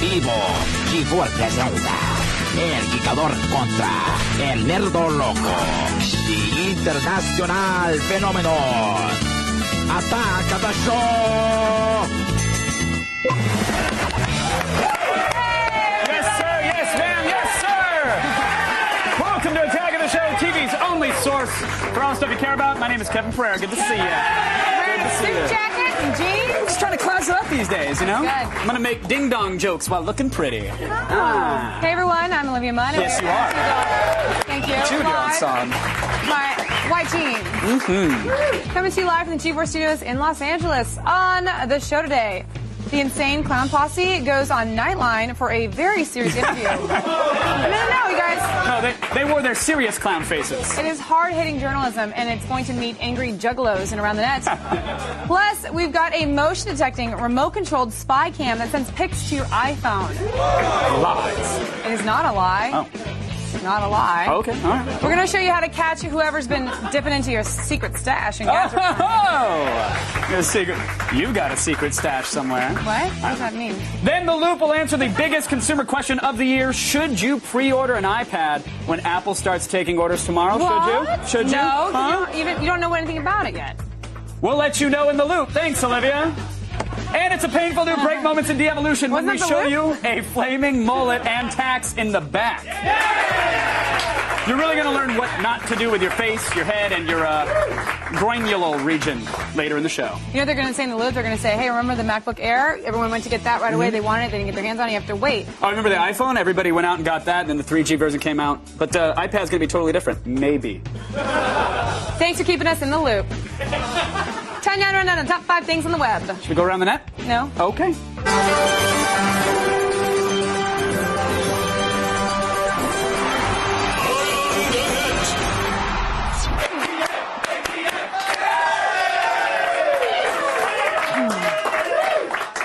vivo, Gibor presenta El Gicador contra El Nerdo Loco y Internacional Fenómeno. ¡Ataca the show! Yes, sir. Yes, ma'am. Yes, sir. Welcome to Attack of the Show, TV's only source for all the stuff you care about. My name is Kevin Pereira. Good to see you. Red suit jacket and jeans. Just trying to class it up these days, you know? Good. I'm going to make ding-dong jokes while looking pretty. Hey, everyone. I'm Olivia Munn. Yes, you are. Thank you. Two doing song. My white jeans. Coming to you live from the G4 Studios in Los Angeles. On the show today, the insane Clown Posse goes on Nightline for a very serious interview. No, you guys. No, they wore their serious clown faces. It is hard-hitting journalism, and it's going to meet angry juggalos and around the net. Plus, we've got a motion-detecting, remote-controlled spy cam that sends pics to your iPhone. Lies. It is not a lie. Oh. It's not a lie. Okay, all right. We're going to show you how to catch whoever's been dipping into your secret stash and catch You got a secret stash somewhere. What? What does that mean? Then The Loop will answer the biggest consumer question of the year. Should you pre-order an iPad when Apple starts taking orders tomorrow? What? Should you? No, Huh? you don't know anything about it yet. We'll let you know in The Loop. Thanks, Olivia. And it's a painful new break moments in de-evolution when we Wasn't show that The you a flaming mullet and tax in the back. You're really going to learn what not to do with your face, your head, and your groinulal region later in the show. You know what they're going to say in The Loop? They're going to say, hey, remember the MacBook Air? Everyone went to get that right away. They wanted it. They didn't get their hands on it. You have to wait. Oh, remember the iPhone? Everybody went out and got that, and then the 3G version came out. But iPad's going to be totally different. Maybe. Thanks for keeping us in the loop. Tanya and Renan, the top 5 things on the web. Should we go around the net? No. Okay.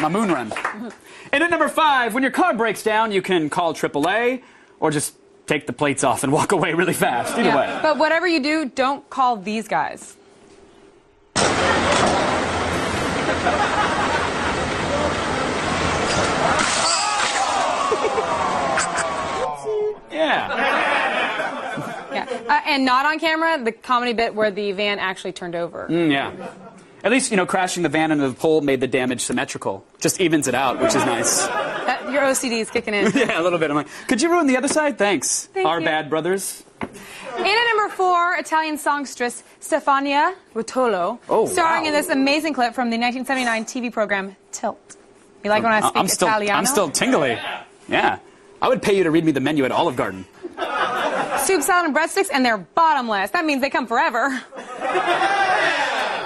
My moon run. And at number 5, when your car breaks down, you can call AAA or just take the plates off and walk away really fast. Either way. But whatever you do, don't call these guys. Yeah. And not on camera, the comedy bit where the van actually turned over. Yeah. At least, crashing the van into the pole made the damage symmetrical. Just evens it out, which is nice. Your OCD is kicking in. Yeah, a little bit. I'm like, could you ruin the other side? Thanks. Thank Our you. bad brothers. And at number 4, Italian songstress Stefania Ruotolo, starring in this amazing clip from the 1979 TV program Tilt. You like when I speak Italiano? I'm still tingly. Yeah. I would pay you to read me the menu at Olive Garden. Soup, salad, and breadsticks, and they're bottomless. That means they come forever.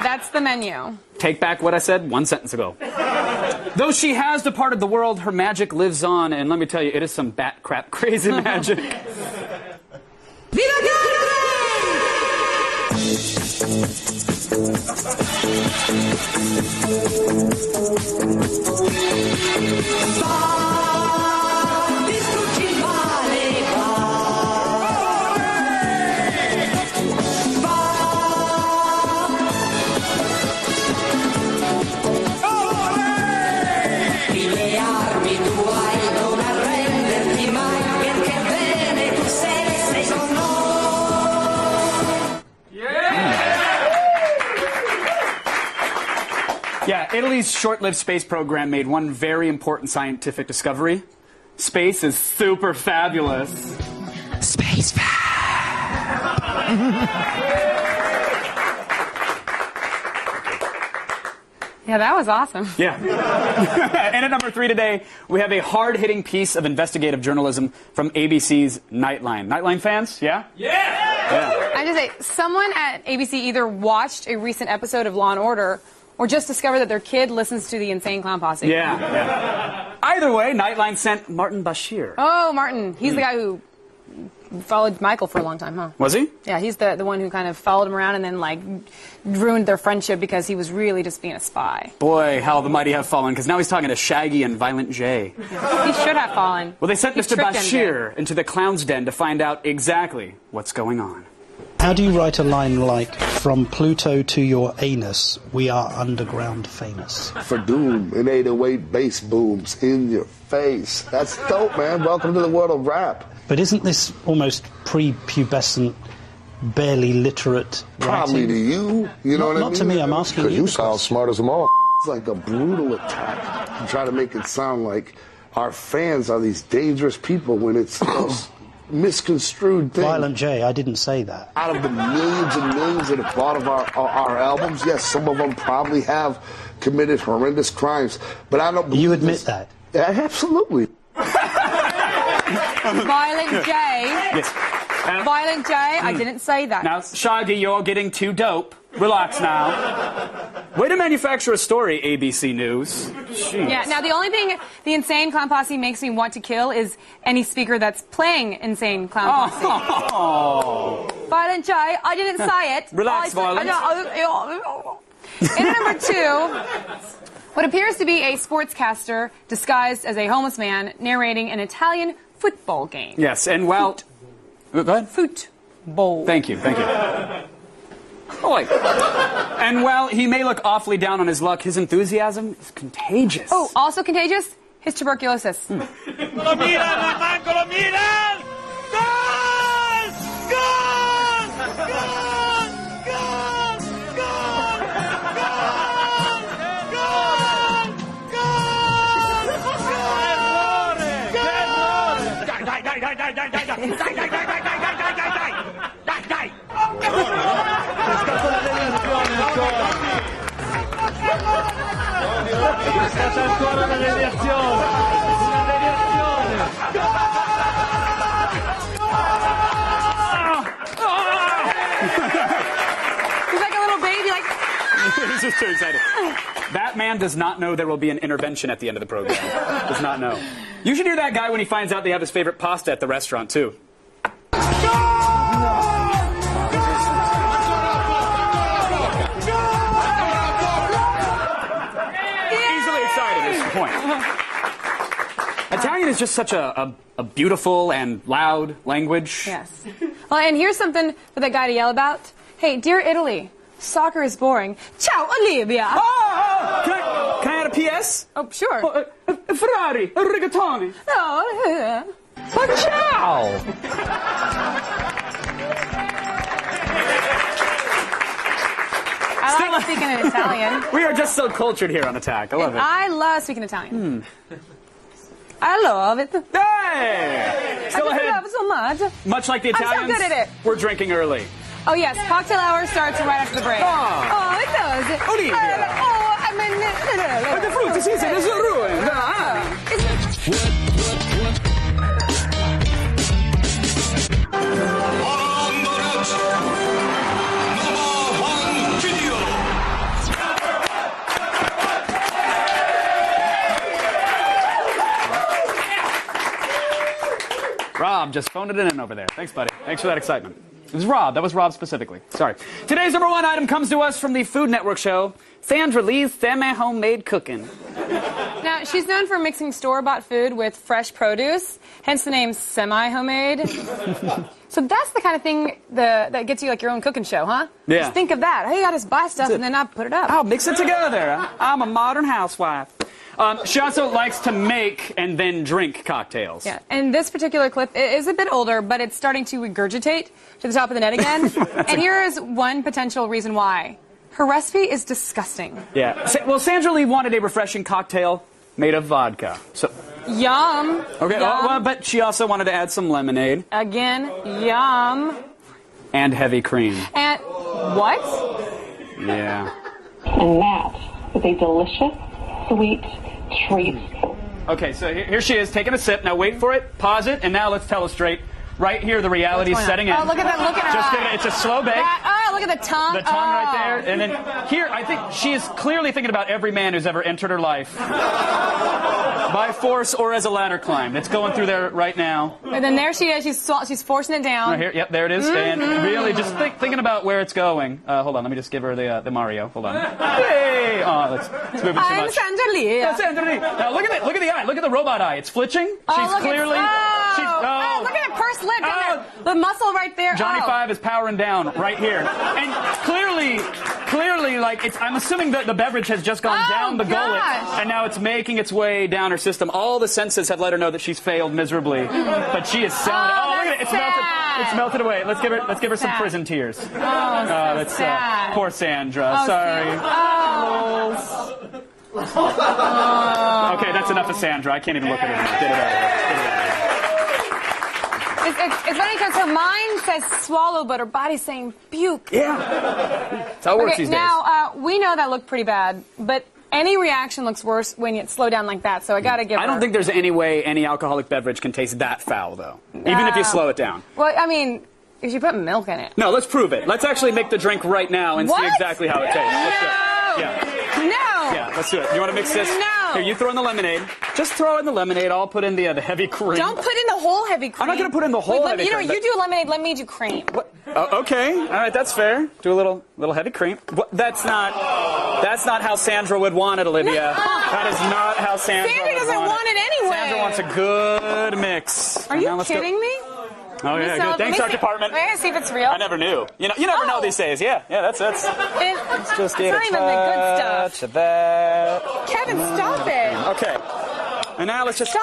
That's the menu. Take back what I said 1 sentence ago. Though she has departed the world, her magic lives on, and let me tell you, it is some bat crap crazy magic. Viva Yeah, Italy's short-lived space program made one very important scientific discovery. Space is super fabulous. Space Yeah, that was awesome. Yeah. And at number 3 today, we have a hard-hitting piece of investigative journalism from ABC's Nightline. Nightline fans? Yeah? Yeah. I just say, someone at ABC either watched a recent episode of Law & Order or just discovered that their kid listens to the insane Clown Posse. Yeah. Either way, Nightline sent Martin Bashir. Oh, Martin. He's the guy who followed Michael for a long time, huh? Was he? Yeah, he's the one who kind of followed him around and then, ruined their friendship because he was really just being a spy. Boy, how the mighty have fallen, because now he's talking to Shaggy and Violent J. He should have fallen. Well, they sent He Mr. tricked Bashir into the clown's den to find out exactly what's going on. How do you write a line like, from Pluto to your anus, we are underground famous? For doom and 808 bass booms in your face. That's dope, man. Welcome to the world of rap. But isn't this almost prepubescent, barely literate writing? Probably to you. You know what I mean? Not to me, I'm asking you. Because you sound smart as them all. It's like a brutal attack. You try to make it sound like our fans are these dangerous people when it's misconstrued thing. Violent J, I didn't say that. Out of the millions and millions that have bought of our albums, yes, some of them probably have committed horrendous crimes, but I don't believe you admit that? Absolutely. Violent J. Yes. Violent J, I didn't say that. Now, Shaggy, you're getting too dope. Relax now. Way to manufacture a story, ABC News. Jeez. Yeah, now the only thing the Insane Clown Posse makes me want to kill is any speaker that's playing Insane Clown Posse. Oh. Violent J, I didn't say it. Relax, Violent. In number 2, what appears to be a sportscaster disguised as a homeless man narrating an Italian football game. Yes, and well... Go ahead. Football. Thank you. Oh, and while he may look awfully down on his luck, his enthusiasm is contagious. Oh, also contagious? His tuberculosis. È stata ancora una deviazione. He's like a little baby, like... He's just too excited. That man does not know there will be an intervention at the end of the program. Does not know. You should hear that guy when he finds out they have his favorite pasta at the restaurant, too. Point. Italian is just such a beautiful and loud language. Yes. Well, and here's something for that guy to yell about. Hey, dear Italy, soccer is boring. Ciao, Olivia. Oh! Can I add a PS? Oh, sure. Ferrari, rigatoni. No. But ciao! I like speaking in Italian. We are just so cultured here on Attack. I love it. I love speaking Italian. I love it. Hey! Still I ahead. love it so much. Much like the Italians, I'm so good at it. We're drinking early. Oh, yes. Cocktail hour starts right after the break. Oh, it does. Olivia. I mean... The fruit is easy. There's a ruin. Rob just phoned it in over there. Thanks, buddy. Thanks for that excitement. It was Rob. That was Rob specifically. Sorry. Today's number 1 item comes to us from the Food Network show, Sandra Lee's Semi-Homemade Cooking. Now, she's known for mixing store-bought food with fresh produce, hence the name semi-homemade. So that's the kind of thing that gets you like your own cooking show, huh? Yeah. Just think of that. Hey, I just buy stuff and then I put it up. I'll mix it together. I'm a modern housewife. She also likes to make and then drink cocktails. Yeah, and this particular clip is a bit older, but it's starting to regurgitate to the top of the net again. And here is one potential reason why. Her recipe is disgusting. Yeah. Well, Sandra Lee wanted a refreshing cocktail made of vodka. So. Yum. Okay, Yum. well, but she also wanted to add some lemonade. Again, yum. And heavy cream. And what? Yeah. And that is a delicious, sweet treat. Okay, so here she is taking a sip. Now wait for it, pause it, and now let's tell us straight. Right here, the reality is setting in. Oh, look at that! Look at Just her. give it. It's a slow bake. Oh, look at the tongue. The tongue right there, and then here, I think she is clearly thinking about every man who's ever entered her life by force or as a ladder climb. It's going through there right now. And then there she is. She's forcing it down. Right here. Yep, there it is. And really, just thinking about where it's going. Hold on, let me just give her the Mario. Hold on. Hey! Oh, let's move it too much. I'm Sandra Lee. That's Sandra Lee. Now look at it. Look at the eye. Look at the robot eye. It's fletching. Oh, She's look, clearly. Oh, look at that pursed lip. The muscle right there. Johnny Five is powering down right here. And clearly, like, I'm assuming that the beverage has just gone down the gullet, and now it's making its way down her system. All the senses have let her know that she's failed miserably, but she is selling it. Oh, look at it. It's melted. It's melted away. Let's give her some prison tears. Oh, that's sad. Poor Sandra. Sorry. Okay, that's enough of Sandra. I can't even look at her. Get it out of here. It's funny because her mind says swallow, but her body's saying puke. Yeah. That's how it works these days. Now, we know that looked pretty bad, but any reaction looks worse when you slow down like that, so I gotta give her... I don't think there's any way any alcoholic beverage can taste that foul, though. Even if you slow it down. Well, I mean, if you put milk in it. No, let's prove it. Let's actually make the drink right now and see exactly how it tastes. Let's do it. No! Yeah, let's do it. You want to mix this? No! Here, you throw in the lemonade. Just throw in the lemonade. I'll put in the heavy cream. Don't put in the whole heavy cream. I'm not going to put in the whole heavy cream. You do lemonade, let me do cream. What? Okay, all right, that's fair. Do a little heavy cream. That's not how Sandra would want it, Olivia. No. That is not how Sandra would want it. Sandra doesn't want it anyway. Sandra wants a good mix. Are you kidding me? Oh yeah, good. Thanks, art department. Wait, I see if it's real. I never knew. You never know these days. Yeah, that's. Let's just get it's not even the good stuff. Of that. Kevin, stop it. Okay. And now let's just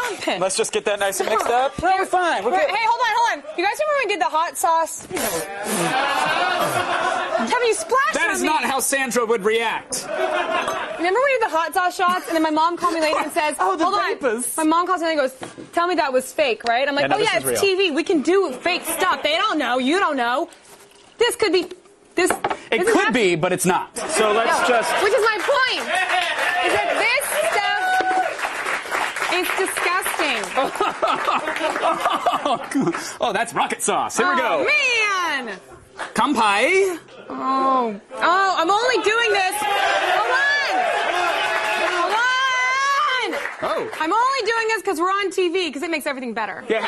get that nice and mixed up. No, we're fine. We're good. Hey, hold on. You guys remember when we did the hot sauce? Kevin, you splashed That on is me. not how Sandra would react. Remember when we did the hot sauce shots, and then my mom called me later and says, "Oh, the hold vapors." on." My mom calls me and goes, "Tell me that was fake, right?" I'm like, Yeah, no, "Oh yeah, this it's is real. TV. We can do fake stuff. They don't know. You don't know. This could be this." It could be, but it's not. So let's just. Which is my point. Is that this stuff is disgusting. Oh, that's rocket sauce. Here we go. Oh man. Kampai. Oh, I'm only doing this. Hold on. Oh. I'm only doing this because we're on TV, because it makes everything better. Yeah.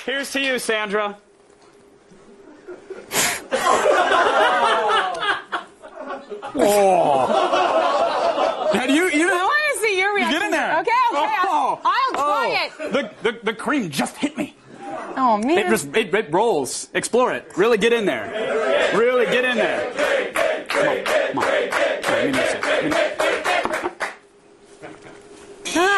Here's to you, Sandra. Oh. Now, I want to see your reaction. Get in there. Okay. I'll try it. The cream just hit me. Oh, man. It rolls. Explore it. Really get in there. Really get in there. Come on. Let me mix it. Yeah.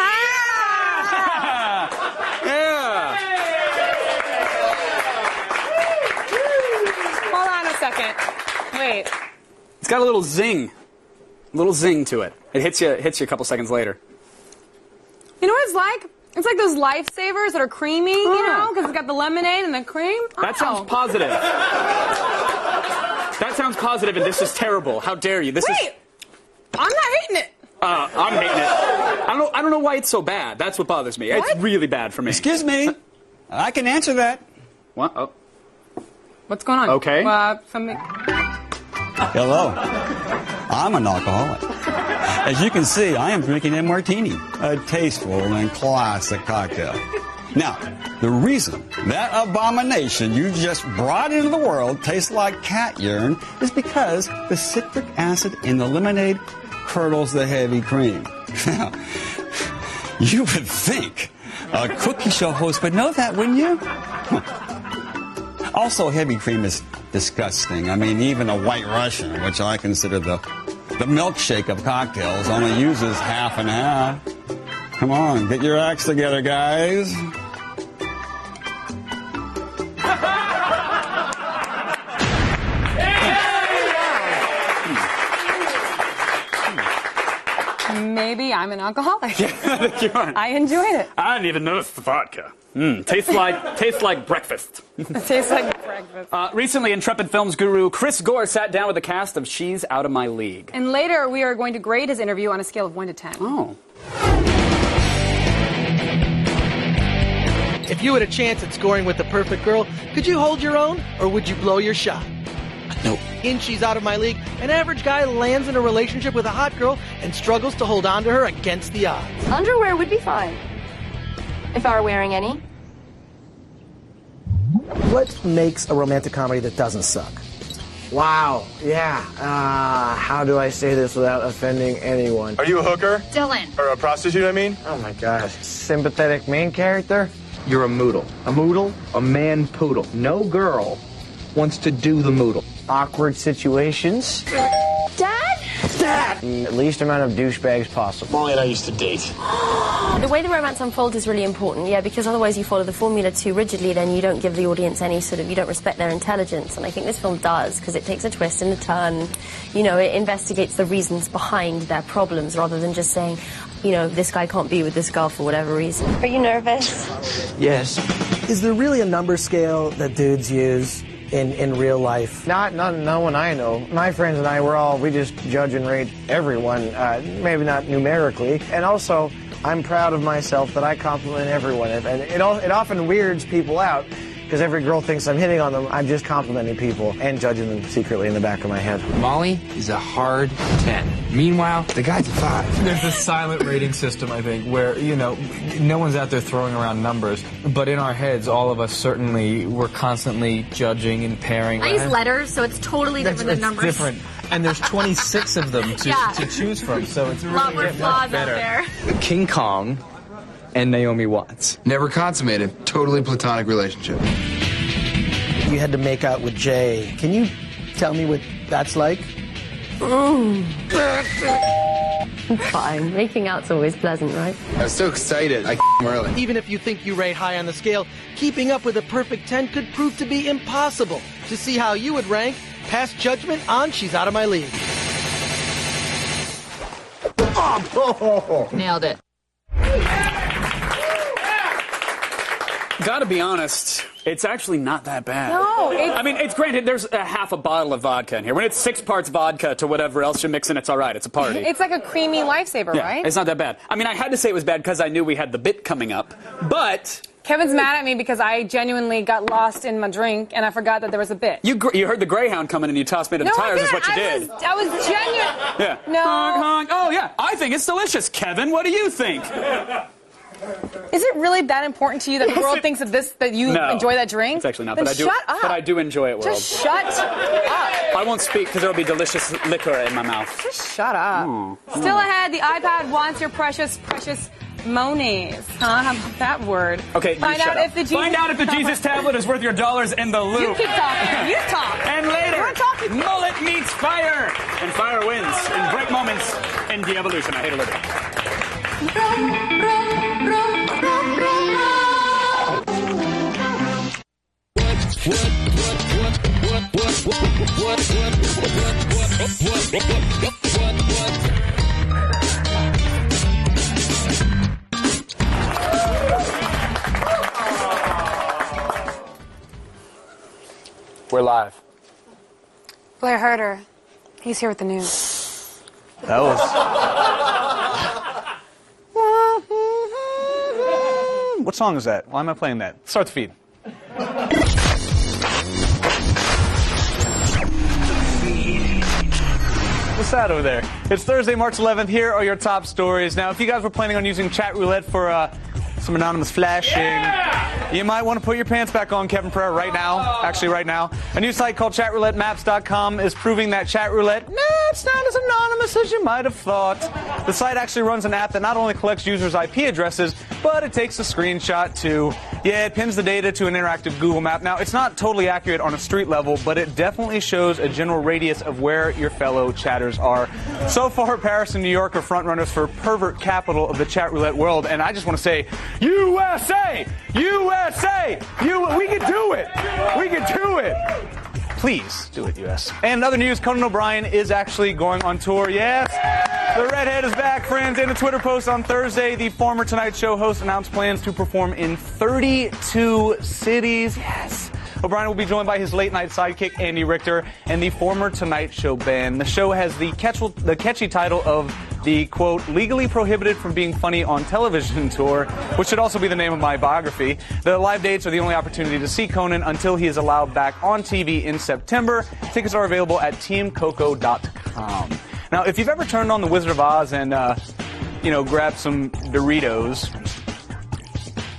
Hold on a second. Wait. It's got a little zing. To it. It hits you a couple seconds later. You know what it's like? It's like those lifesavers that are creamy, you know, because it's got the lemonade and the cream. That sounds positive. That sounds positive, and this is terrible. How dare you? Wait! I'm not hating it. I'm hating it. I don't know why it's so bad. That's what bothers me. What? It's really bad for me. Excuse me. I can answer that. What? Oh. What's going on? Okay. Something. Hello. I'm an alcoholic. As you can see, I am drinking a martini, a tasteful and classic cocktail. Now, the reason that abomination you just brought into the world tastes like cat urine is because the citric acid in the lemonade curdles the heavy cream. Now, you would think a cookie show host would know that, wouldn't you? Also, heavy cream is disgusting. I mean, even a White Russian, which I consider the milkshake of cocktails, only uses half and half. Come on, get your acts together, guys. Maybe I'm an alcoholic. Yeah, I think you are. I enjoyed it. I didn't even notice the vodka. Tastes like breakfast. It tastes like breakfast. Recently, Intrepid Films guru Chris Gore sat down with the cast of She's Out of My League. And later, we are going to grade his interview on a scale of 1 to 10. Oh. If you had a chance at scoring with the perfect girl, could you hold your own, or would you blow your shot? Nope. In She's Out of My League, an average guy lands in a relationship with a hot girl and struggles to hold on to her against the odds. Underwear would be fine. If I were wearing any. What makes a romantic comedy that doesn't suck? Wow, yeah. How do I say this without offending anyone? Are you a hooker? Dylan. Or a prostitute, I mean? Oh my gosh. Sympathetic main character? You're a moodle. A moodle? A man poodle. No girl wants to do the moodle. Awkward situations? Dad? Dad! The least amount of douchebags possible. Molly and I used to date. The way the romance unfolds is really important, yeah, because otherwise you follow the formula too rigidly, then you don't give the audience any sort of, you don't respect their intelligence, and I think this film does, because it takes a twist and a turn. You know, it investigates the reasons behind their problems, rather than just saying, you know, this guy can't be with this girl for whatever reason. Are you nervous? Yes. Is there really a number scale that dudes use in real life? No one I know. My friends and I, we just judge and rate everyone, maybe not numerically. And also, I'm proud of myself that I compliment everyone. And it often weirds people out, because every girl thinks I'm hitting on them. I'm just complimenting people and judging them secretly in the back of my head. Molly is a hard 10. Meanwhile, the guy's a 5. There's a silent rating system, I think, where, you know, no one's out there throwing around numbers, but in our heads, all of us certainly, we're constantly judging and pairing. I use letters, so it's totally different than numbers. It's different. And there's 26 of them to choose from, so it's really more flaws better. out there. King Kong and Naomi Watts. Never consummated. Totally platonic relationship. You had to make out with Jay. Can you tell me what that's like? Fine. Making out's always pleasant, right? I was so excited. I early. Even if you think you rate high on the scale, keeping up with a perfect 10 could prove to be impossible. To see how you would rank, pass judgment on She's Out of My League. Nailed it. Gotta be honest, it's actually not that bad. No, I mean, it's granted, there's a half a bottle of vodka in here. When it's 6 parts vodka to whatever else you're mixing, it's all right. It's a party. It's like a creamy lifesaver, Yeah, right? it's not that bad. I mean, I had to say it was bad because I knew we had the bit coming up, but... Kevin's mad at me because I genuinely got lost in my drink and I forgot that there was a bit. You heard the Greyhound coming and you tossed me to the tires is what you did. I was genuine. Yeah. No. Honk, honk. Oh, yeah. I think it's delicious. Kevin, what do you think? Is it really that important to you that the world thinks of this, that you enjoy that drink? It's actually not. Then But shut up. But I do enjoy it, world. Just shut up. I won't speak because there will be delicious liquor in my mouth. Just shut up. Still ahead, the iPad wants your precious, precious monies. Huh? How about that word? Okay, Find out if the Jesus tablet is worth your dollars in the loop. You keep talking. You talk. And later, mullet meets fire. And fire wins in great moments in de-evolution. I hate a living. We're live. Blair Herter. He's here with the news. That was... What song is that? Why am I playing that? Start the feed. What's that over there? It's Thursday, March 11th. Here are your top stories. Now, if you guys were planning on using chat roulette for some anonymous flashing, you might want to put your pants back on, Kevin Pereira, right now. Actually, right now. A new site called ChatRouletteMaps.com is proving that chat roulette, it's not as anonymous as you might have thought. The site actually runs an app that not only collects users' IP addresses, but it takes a screenshot too. Yeah, it pins the data to an interactive Google map. Now, it's not totally accurate on a street level, but it definitely shows a general radius of where your fellow chatters are. So far, Paris and New York are frontrunners for pervert capital of the chat roulette world, and I just want to say, USA! USA! We can do it! We can do it! Please do it, US. And in other news, Conan O'Brien is actually going on tour. Yes! The redhead is back, friends. In a Twitter post on Thursday, the former Tonight Show host announced plans to perform in 32 cities. Yes! O'Brien will be joined by his late-night sidekick, Andy Richter, and the former Tonight Show band. The show has the catchy title of the, quote, legally prohibited from being funny on television tour, which should also be the name of my biography. The live dates are the only opportunity to see Conan until he is allowed back on TV in September. Tickets are available at teamcoco.com. Now, if you've ever turned on The Wizard of Oz and, grabbed some Doritos,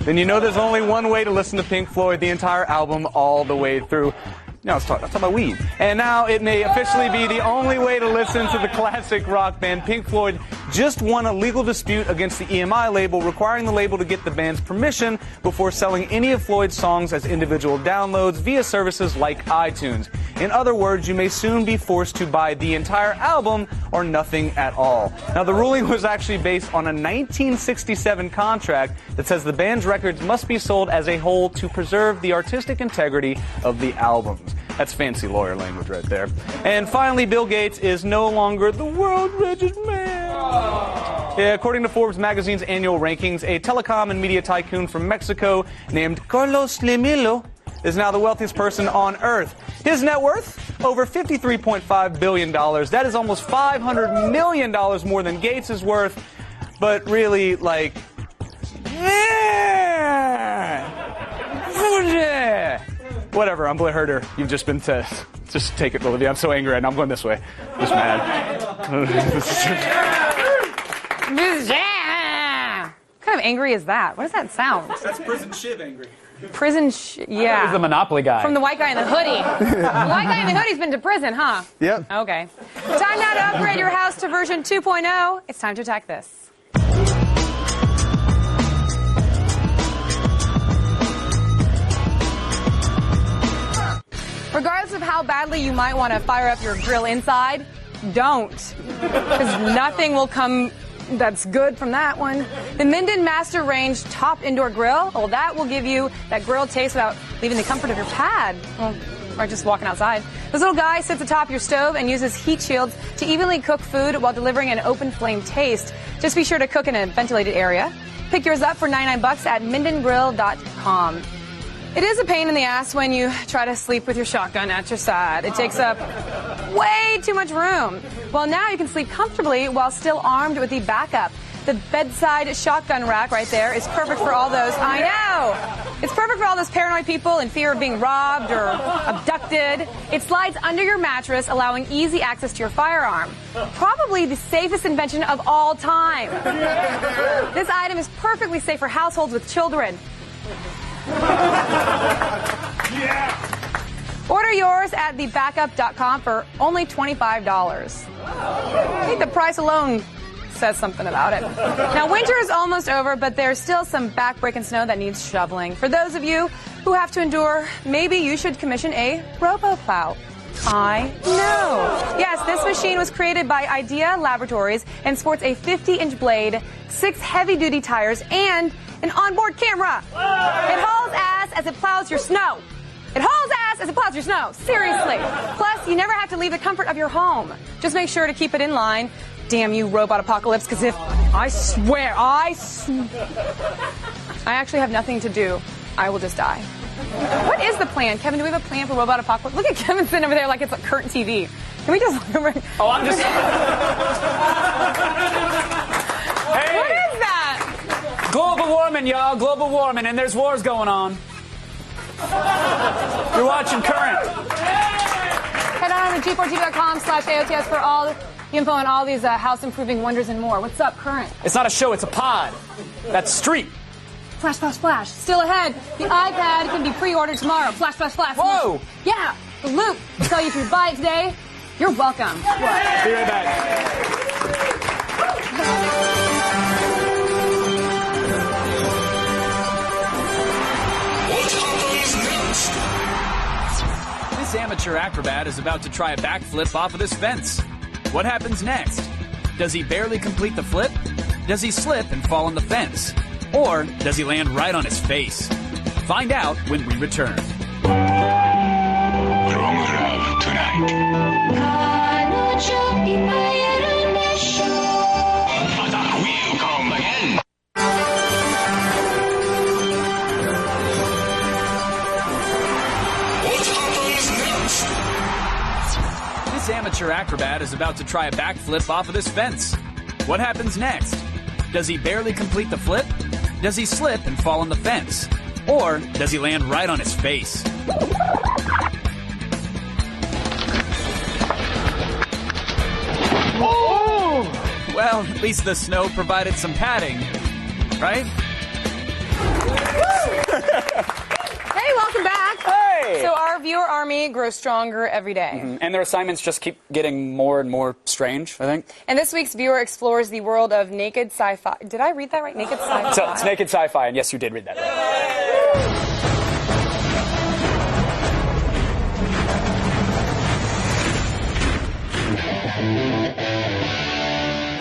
then you know there's only one way to listen to Pink Floyd, the entire album, all the way through. No, let's talk about weed. And now it may officially be the only way to listen to the classic rock band. Pink Floyd just won a legal dispute against the EMI label, requiring the label to get the band's permission before selling any of Floyd's songs as individual downloads via services like iTunes. In other words, you may soon be forced to buy the entire album or nothing at all. Now, the ruling was actually based on a 1967 contract that says the band's records must be sold as a whole to preserve the artistic integrity of the albums. That's fancy lawyer language right there. And finally, Bill Gates is no longer the world's richest man. Yeah, according to Forbes magazine's annual rankings, a telecom and media tycoon from Mexico named Carlos Slimilo is now the wealthiest person on Earth. His net worth, over $53.5 billion. That is almost $500 million more than Gates is worth. But really, like, whatever, I'm Blair Herder. You've just been to... Just take it, Olivia. I'm so angry right now. I'm going this way. Just mad. What kind of angry is that? What does that sound? That's prison shiv angry. Yeah. He's the Monopoly guy. From the white guy in the hoodie. The white guy in the hoodie's been to prison, huh? Yep. Okay. Time now to upgrade your house to version 2.0. It's time to attack this. Regardless of how badly you might want to fire up your grill inside, don't. Because nothing will come that's good from that one. The Minden Master Range Top Indoor Grill, well, that will give you that grilled taste without leaving the comfort of your pad. Well, or just walking outside. This little guy sits atop your stove and uses heat shields to evenly cook food while delivering an open flame taste. Just be sure to cook in a ventilated area. Pick yours up for $99 at mindengrill.com. It is a pain in the ass when you try to sleep with your shotgun at your side. It takes up way too much room. Well, now you can sleep comfortably while still armed with the backup. The bedside shotgun rack right there is perfect for all those, I know, it's perfect for all those paranoid people in fear of being robbed or abducted. It slides under your mattress, allowing easy access to your firearm. Probably the safest invention of all time. This item is perfectly safe for households with children. Yeah. Order yours at thebackup.com for only $25. I think the price alone says something about it. Now, winter is almost over, but there's still some backbreaking snow that needs shoveling. For those of you who have to endure, maybe you should commission a RoboPlow. I know. Yes, this machine was created by Idea Laboratories and sports a 50-inch blade, 6 heavy-duty tires, and an onboard camera. It hauls ass as it plows your snow. It hauls ass as it plows your snow. Seriously. Plus, you never have to leave the comfort of your home. Just make sure to keep it in line. Damn you, robot apocalypse, because if I swear, I actually have nothing to do, I will just die. What is the plan? Kevin, do we have a plan for robot apocalypse? Look at Kevin sitting over there like it's a current TV. Can we just... Oh, I'm just... Hey! What is that? Global warming, y'all. Global warming, and there's wars going on. You're watching Current. Head on to g4tv.com/AOTS for all the info on all these house-improving wonders and more. What's up, Current? It's not a show, it's a pod. That's Street. Flash, flash, flash. Still ahead. The iPad can be pre-ordered tomorrow. Flash, flash, flash. Whoa! Yeah, the Loop. I'll tell you if you buy it today, you're welcome. Be right back. This amateur acrobat is about to try a backflip off of this fence. What happens next? Does he barely complete the flip? Does he slip and fall on the fence? Or does he land right on his face? Find out when we return. Wrong love tonight. But I will come again. What happens next? This amateur acrobat is about to try a backflip off of this fence. What happens next? Does he barely complete the flip? Does he slip and fall on the fence? Or does he land right on his face? Oh! Well, at least the snow provided some padding, right? Hey, welcome back. Hey! So our viewer army grows stronger every day. And their assignments just keep getting more and more strange, I think. And this week's viewer explores the world of naked sci-fi. Did I read that right? Naked sci-fi? So it's naked sci-fi, and yes, you did read that right.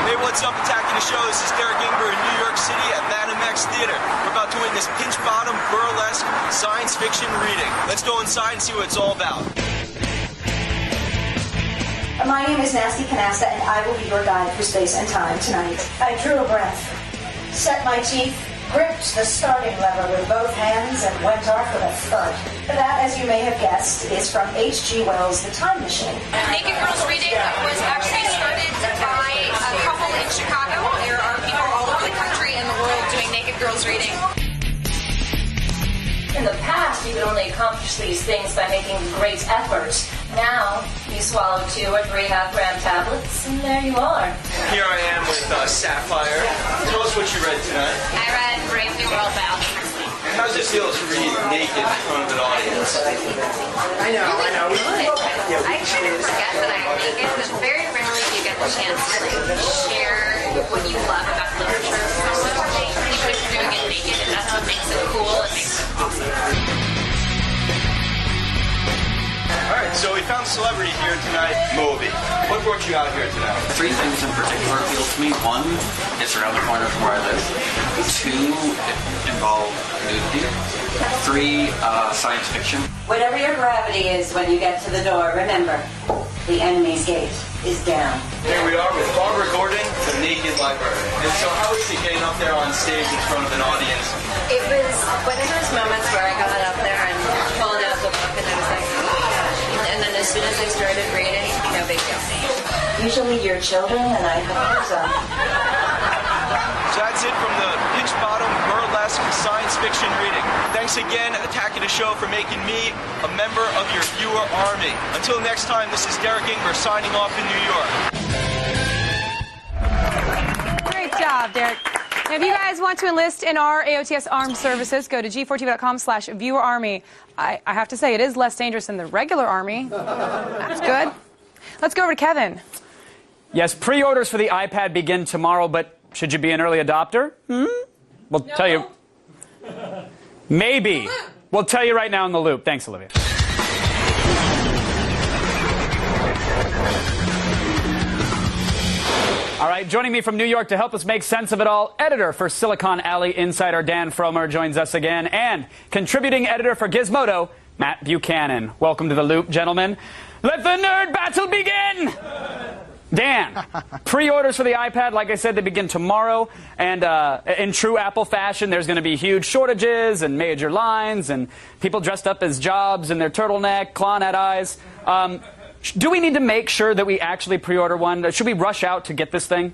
Hey, what's up? Attacking the show. This is Derek Ingber in New York City at Madam X Theater. We're about to witness pinch-bottom burlesque science fiction reading. Let's go inside and see what it's all about. My name is Nasty Canasta, and I will be your guide for space and time tonight. I drew a breath, set my teeth, gripped the starting lever with both hands, and went off with a thud. That, as you may have guessed, is from H.G. Wells' The Time Machine. Naked Girls Reading was actually started by a couple in Chicago. There are people all over the country and the world doing Naked Girls Reading. In the past, you could only accomplish these things by making great efforts. Now, you swallow 2 or 3 half-gram tablets, and there you are. Here I am with Sapphire. Tell us what you read tonight. I read Brave New World by Aldous Huxley. How does it feel to read naked in front of an audience? I know. Good. I kind of forget that I'm naked, but very rarely do you get the chance to share what you love about literature with someone. Even if you're doing it naked, and that's what makes it cool. It makes it awesome. All right, so we found a celebrity here tonight, Moby. What brought you out here tonight? 3 things in particular appeal to me. 1, it's around the corner from where I live. 2, it involves nudity. 3, science fiction. Whatever your gravity is when you get to the door, remember, the enemy's gate is down. Here we are with Barbara Gordon, the naked librarian. And so how was it getting up there on stage in front of an audience? It was one of those moments where I got up there and pulled out the book and I was like, oh my gosh. And then as soon as I started reading, no big deal. Usually your children and I have ours on. So that's it from the pinch-bottom burlesque science fiction reading. Thanks again, Attacking the Show, for making me a member of your viewer army. Until next time, this is Derek Ingber signing off in New York. Great job, Derek. Now, if you guys want to enlist in our AOTS armed services, go to g4tv.com/viewerarmy. I have to say, it is less dangerous than the regular army. That's good. Let's go over to Kevin. Yes, pre-orders for the iPad begin tomorrow, but should you be an early adopter? We'll tell you. Maybe. We'll tell you right now in the loop. Thanks, Olivia. All right, joining me from New York to help us make sense of it all, editor for Silicon Alley Insider Dan Fromer joins us again, and contributing editor for Gizmodo, Matt Buchanan. Welcome to the loop, gentlemen. Let the nerd battle begin! Dan, pre-orders for the iPad, like I said, they begin tomorrow, and in true Apple fashion, there's going to be huge shortages and major lines, and people dressed up as Jobs in their turtleneck, clawing-at eyes. Do we need to make sure that we actually pre-order one? Should we rush out to get this thing?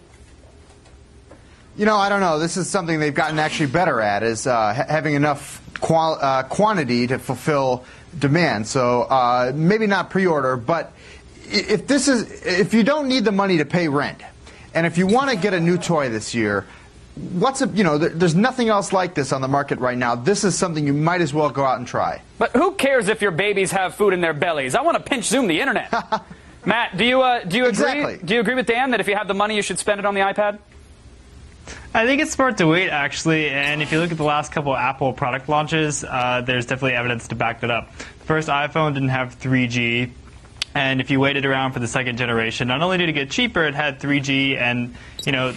You know, I don't know. This is something they've gotten actually better at, is having enough quantity to fulfill demand. So maybe not pre-order, but if you don't need the money to pay rent, and if you want to get a new toy this year, there's nothing else like this on the market right now. This is something you might as well go out and try. But who cares if your babies have food in their bellies? I want to pinch zoom the internet. Matt, do you agree? Exactly. Do you agree with Dan that if you have the money, you should spend it on the iPad? I think it's smart to wait, actually, and if you look at the last couple of Apple product launches, there's definitely evidence to back that up. The first iPhone didn't have 3G. And if you waited around for the second generation, not only did it get cheaper, it had 3G, and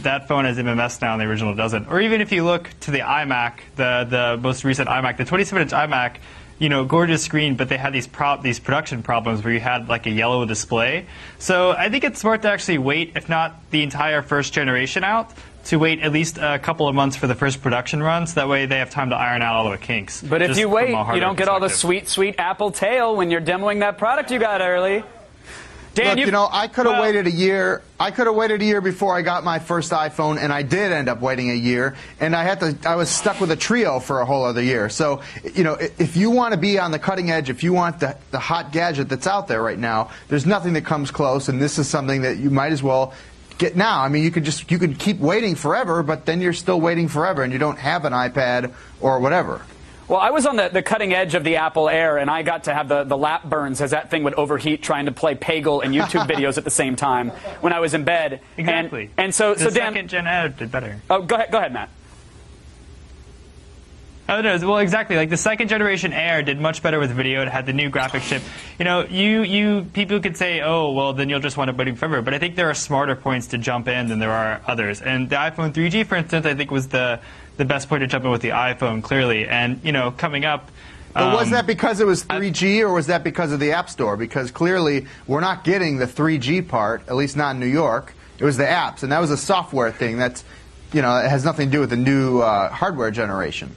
that phone has MMS now, and the original doesn't. Or even if you look to the iMac, the most recent iMac, the 27-inch iMac, gorgeous screen, but they had these production problems where you had like a yellow display. So I think it's smart to actually wait, if not the entire first generation out, to wait at least a couple of months for the first production run, so that way they have time to iron out all of the kinks. But if you wait, you don't get all the sweet, sweet Apple tail when you're demoing that product you got early. Dan, look, I could have waited a year. I could have waited a year before I got my first iPhone, and I did end up waiting a year, and I was stuck with a Trio for a whole other year. So, if you want to be on the cutting edge, if you want the hot gadget that's out there right now, there's nothing that comes close, and this is something that you might as well get now. I mean, you could keep waiting forever, but then you're still waiting forever, and you don't have an iPad or whatever. Well, I was on the cutting edge of the Apple Air, and I got to have the lap burns as that thing would overheat trying to play Peggle and YouTube videos at the same time when I was in bed. Exactly. And so the Dan, second-gen Air did better. Oh, go ahead, Matt. Oh, no, well, exactly. Like the second generation Air did much better with video. It had the new graphics chip. You know, people could say, oh, well, then you'll just want to boot forever. But I think there are smarter points to jump in than there are others. And the iPhone 3G, for instance, I think was the best point to jump in with the iPhone, clearly. And, you know, coming up. But was that because it was 3G or was that because of the App Store? Because clearly we're not getting the 3G part, at least not in New York. It was the apps, and that was a software thing. That's, you know, it has nothing to do with the new hardware generation.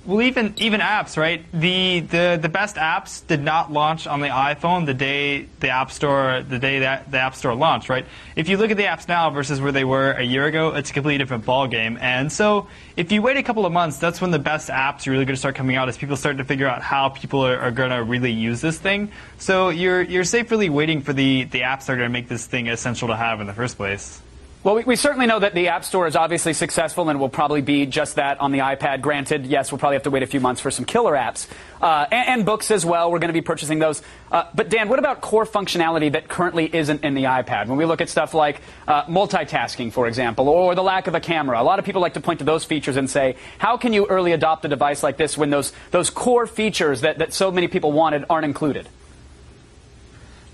Well, even apps, right? The best apps did not launch on the iPhone the day the App Store launched, right? If you look at the apps now versus where they were a year ago, it's a completely different ballgame. And so, if you wait a couple of months, that's when the best apps are really going to start coming out, as people start to figure out how people are going to really use this thing. So you're safe really waiting for the apps that are going to make this thing essential to have in the first place. Well, we certainly know that the App Store is obviously successful and will probably be just that on the iPad. Granted, yes, we'll probably have to wait a few months for some killer apps. And books as well. We're going to be purchasing those. But Dan, what about core functionality that currently isn't in the iPad? When we look at stuff like multitasking, for example, or the lack of a camera, a lot of people like to point to those features and say, how can you early adopt a device like this when those core features that so many people wanted aren't included?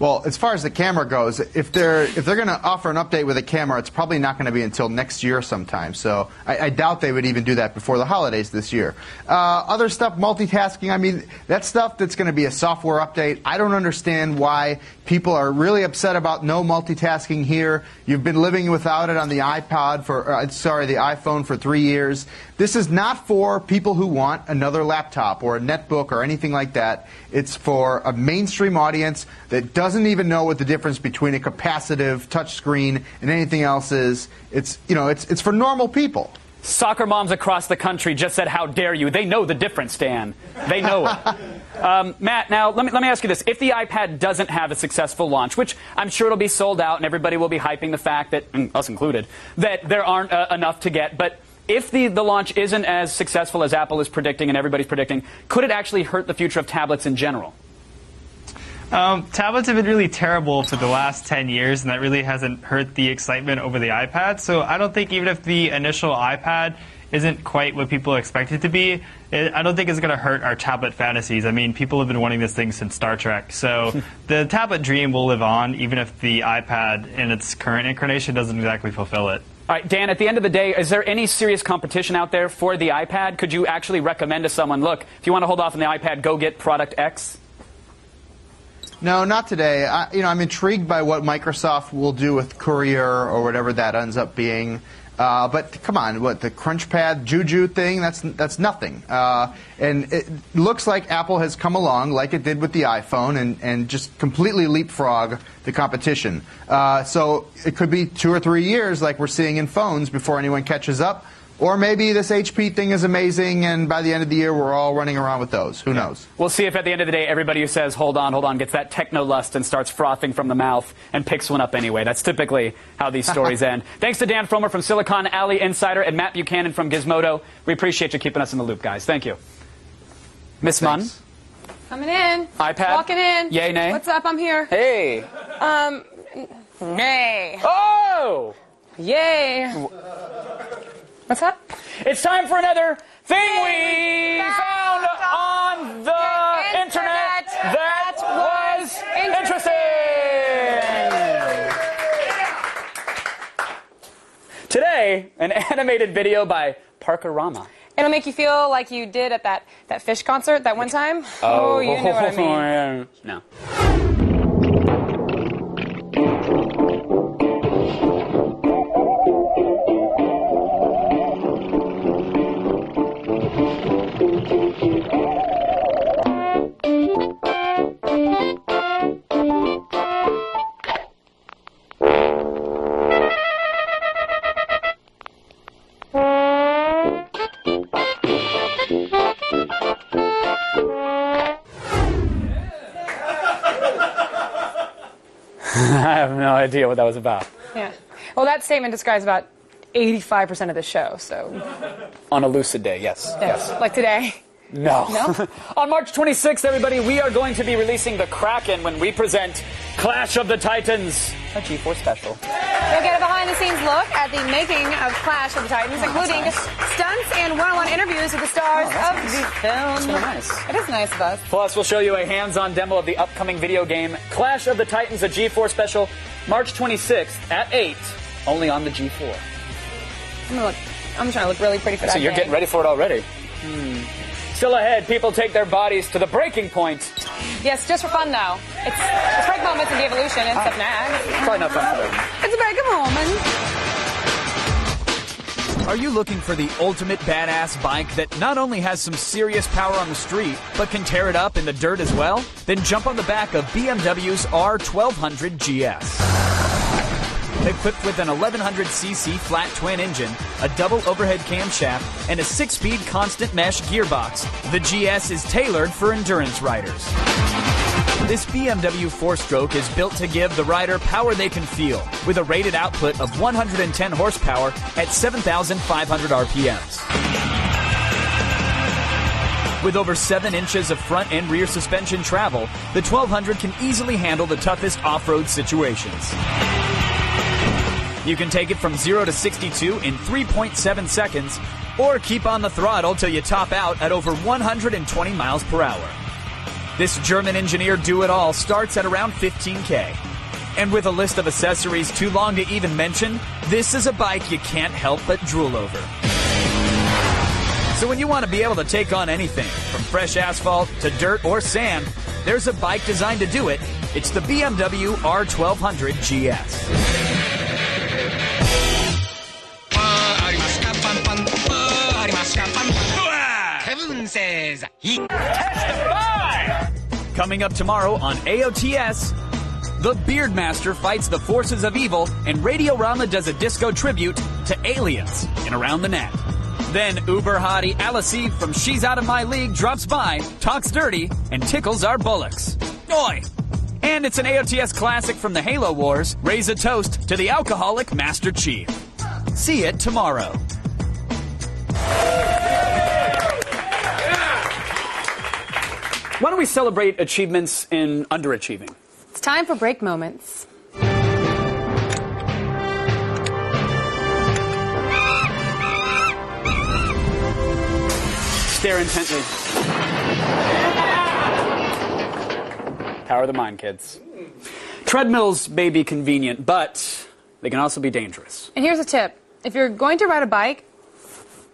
Well, as far as the camera goes, if they're going to offer an update with a camera, it's probably not going to be until next year sometime. So I doubt they would even do that before the holidays this year. Other stuff, multitasking, I mean, that's stuff that's going to be a software update. I don't understand why people are really upset about no multitasking here. You've been living without it on the iPod the iPhone for 3 years. This is not for people who want another laptop or a netbook or anything like that. It's for a mainstream audience that doesn't even know what the difference between a capacitive touchscreen and anything else is. It's for normal people. Soccer moms across the country just said, how dare you? They know the difference, Dan. They know it. Matt, now, let me ask you this. If the iPad doesn't have a successful launch, which I'm sure it'll be sold out and everybody will be hyping the fact that, us included, that there aren't enough to get, but if the launch isn't as successful as Apple is predicting and everybody's predicting, could it actually hurt the future of tablets in general? Tablets have been really terrible for the last 10 years, and that really hasn't hurt the excitement over the iPad. So I don't think even if the initial iPad isn't quite what people expect it to be, I don't think it's going to hurt our tablet fantasies. I mean, people have been wanting this thing since Star Trek. So the tablet dream will live on, even if the iPad in its current incarnation doesn't exactly fulfill it. All right, Dan, at the end of the day, is there any serious competition out there for the iPad? Could you actually recommend to someone, look, if you want to hold off on the iPad, go get product X? No, not today. I'm intrigued by what Microsoft will do with Courier or whatever that ends up being. But come on, what, the CrunchPad Juju thing? That's nothing. And it looks like Apple has come along, like it did with the iPhone, and just completely leapfrog the competition. So it could be 2 or 3 years, like we're seeing in phones, before anyone catches up. Or maybe this HP thing is amazing, and by the end of the year, we're all running around with those. Who knows? We'll see if at the end of the day, everybody who says, hold on, gets that techno-lust and starts frothing from the mouth and picks one up anyway. That's typically how these stories end. Thanks to Dan Fromer from Silicon Alley Insider and Matt Buchanan from Gizmodo. We appreciate you keeping us in the loop, guys. Thank you. Miss Munn? Coming in. iPad? Walking in. Yay, nay? What's up? I'm here. Hey. Nay. Oh! Yay. What's up? It's time for another thing we found on the internet that was interesting. Today, an animated video by Parker Rama. It'll make you feel like you did at that Fish concert that one time. Oh, you know what I mean. No. I have no idea what that was about. Yeah. Well, that statement describes about 85% of the show, so. On a lucid day, yes. Yes. Like today. No. On March 26th, everybody, we are going to be releasing the Kraken when we present Clash of the Titans, a G4 special. You'll get a behind-the-scenes look at the making of Clash of the Titans, including stunts and one-on-one interviews with the stars of the film. It's really nice. It is nice of us. Plus, we'll show you a hands-on demo of the upcoming video game Clash of the Titans, a G4 special, March 26th at 8, only on the G4. I'm trying to look really pretty for that. So you're getting ready for it already. Still ahead, people take their bodies to the breaking point. Yes, just for fun, though. It's break moments in the evolution and stuff next. Probably not fun either. It's a break moment. Are you looking for the ultimate badass bike that not only has some serious power on the street, but can tear it up in the dirt as well? Then jump on the back of BMW's R1200 GS. Equipped with an 1100cc flat twin engine, a double overhead camshaft, and a 6-speed constant mesh gearbox, the GS is tailored for endurance riders. This BMW 4-stroke is built to give the rider power they can feel, with a rated output of 110 horsepower at 7,500 RPMs. With over 7 inches of front and rear suspension travel, the 1200 can easily handle the toughest off-road situations. You can take it from 0 to 62 in 3.7 seconds, or keep on the throttle till you top out at over 120 miles per hour. This German-engineered do-it-all starts at around $15K. And with a list of accessories too long to even mention, this is a bike you can't help but drool over. So when you want to be able to take on anything, from fresh asphalt to dirt or sand, there's a bike designed to do it. It's the BMW R1200 GS. Kevin says he testify! Coming up tomorrow on AOTS, the Beardmaster fights the forces of evil, and Radiorama does a disco tribute to aliens in Around the Net. Then uber hottie Alice from She's Out of My League drops by, talks dirty, and tickles our bullocks. Oi! And it's an AOTS classic from the Halo Wars, raise a toast to the alcoholic Master Chief. See it tomorrow. Why don't we celebrate achievements in underachieving? It's time for break moments. Stare intently. Power of the mind, kids. Treadmills may be convenient, but they can also be dangerous. And here's a tip. If you're going to ride a bike,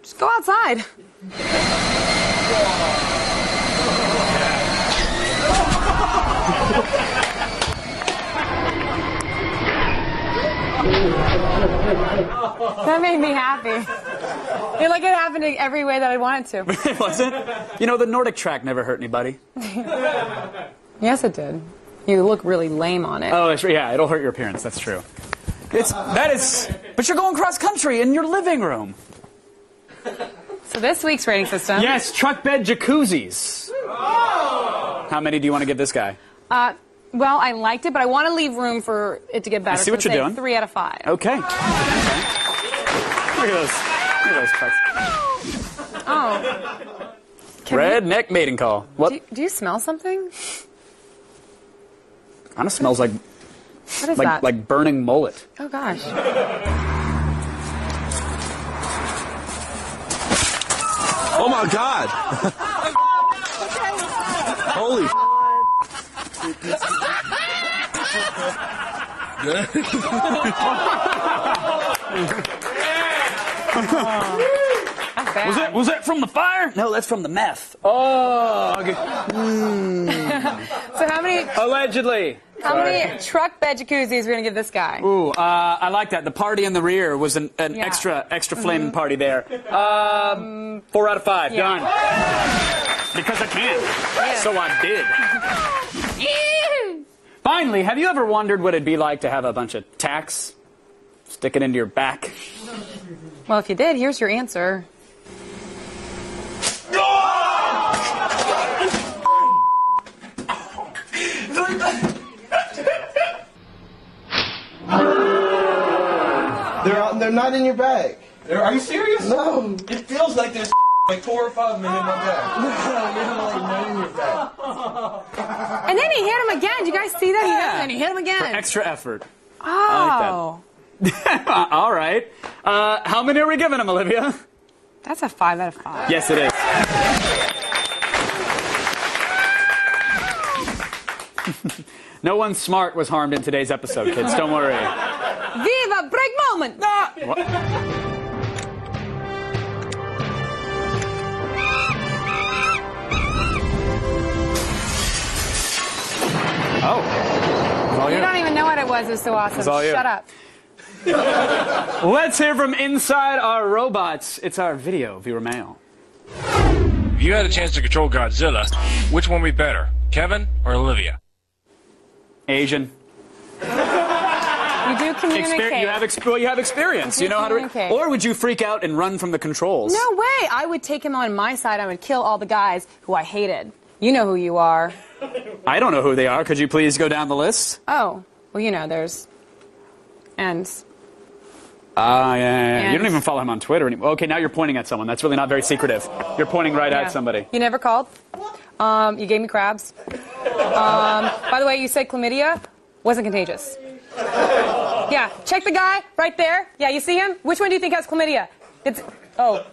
just go outside. That made me happy. It like it happened in every way that I wanted to. It wasn't? You know, the Nordic track never hurt anybody. Yes, it did. You look really lame on it. Oh, yeah, it'll hurt your appearance. That's true. But you're going cross country in your living room. So this week's rating system. Yes, truck bed jacuzzis. Oh! How many do you want to give this guy? Well, I liked it, but I want to leave room for it to get better. I see what you're doing. 3 out of 5. Okay. Look at those trucks. Oh. Redneck mating call. What? Do you smell something? Kind of smells like. What is that? Like burning mullet. Oh gosh. Oh my God! Holy. Was that from the fire? No, that's from the meth. Oh. Okay. So how many? Allegedly. How many truck bed jacuzzis are we gonna give this guy? Ooh, I like that. The party in the rear was an extra flaming party there. 4 out of 5. Yeah. Done. Because I can. Yeah. So I did. Finally, have you ever wondered what it'd be like to have a bunch of tacks sticking into your back? Well, if you did, here's your answer. They're not in your bag. Are you serious? No. It feels like there's like 4 or 5 minutes in my back. And then he hit him again. Did you guys see that? He hit him and he hit him again. For extra effort. Oh. I like that. All right. How many are we giving him, Olivia? That's a 5 out of 5. Yes, it is. No one smart was harmed in today's episode, kids. Don't worry. Viva break moment! What? Oh. You don't even know what it was. It was so awesome. It's all you. Shut up. Let's hear from inside our robots. It's our video viewer mail. If you had a chance to control Godzilla, which one would be better, Kevin or Olivia? Asian. You do communicate. You have experience. You know how to. Or would you freak out and run from the controls? No way. I would take him on my side. I would kill all the guys who I hated. You know who you are. I don't know who they are. Could you please go down the list? Oh, well, you know, there's ends. Yeah. You don't even follow him on Twitter anymore. Okay, now you're pointing at someone. That's really not very secretive. You're pointing right at somebody. You never called? You gave me crabs. By the way, you said chlamydia wasn't contagious. Yeah, check the guy right there. Yeah, you see him? Which one do you think has chlamydia? It's... Oh.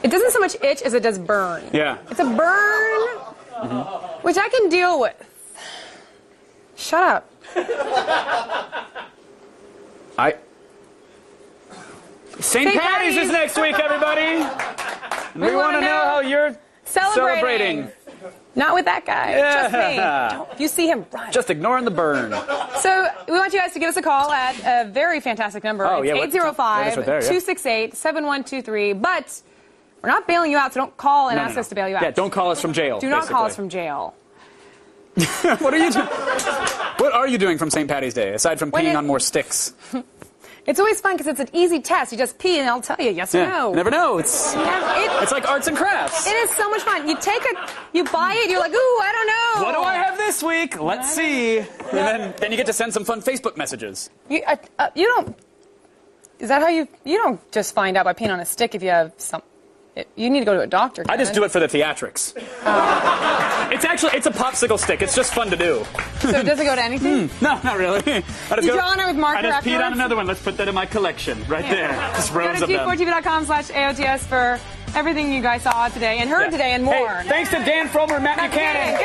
It doesn't so much itch as it does burn. Yeah. It's a burn, which I can deal with. Shut up. St. Patty's is next week, everybody. And we want to know how you're celebrating. Not with that guy. Yeah. Just me. Don't, you see him, run. Just ignoring the burn. So we want you guys to give us a call at a very fantastic number. Oh, yeah, it's 805-268-7123. But we're not bailing you out, so don't call and ask us to bail you out. Yeah, don't call us from jail. Do not call us from jail. What are you doing? What are you doing from St. Patty's Day, aside from peeing on more sticks? It's always fun because it's an easy test. You just pee and I'll tell you yes or no. You never know. It's like arts and crafts. It is so much fun. You buy it, you're like, ooh, I don't know. What do I have this week? Let's see. And then you get to send some fun Facebook messages. You don't... Is that how you don't just find out by peeing on a stick if you have some... You need to go to a doctor, Kevin. I just do it for the theatrics. It's a popsicle stick. It's just fun to do. So does it go to anything? No, not really. Did you draw on it with marker I just peed on afterwards? another one. Let's put that in my collection right there. Just rows Go of to them. Q4TV.com/AOTS for everything you guys saw today and heard today and more. Hey, thanks to Dan Fromer and Matt Buchanan.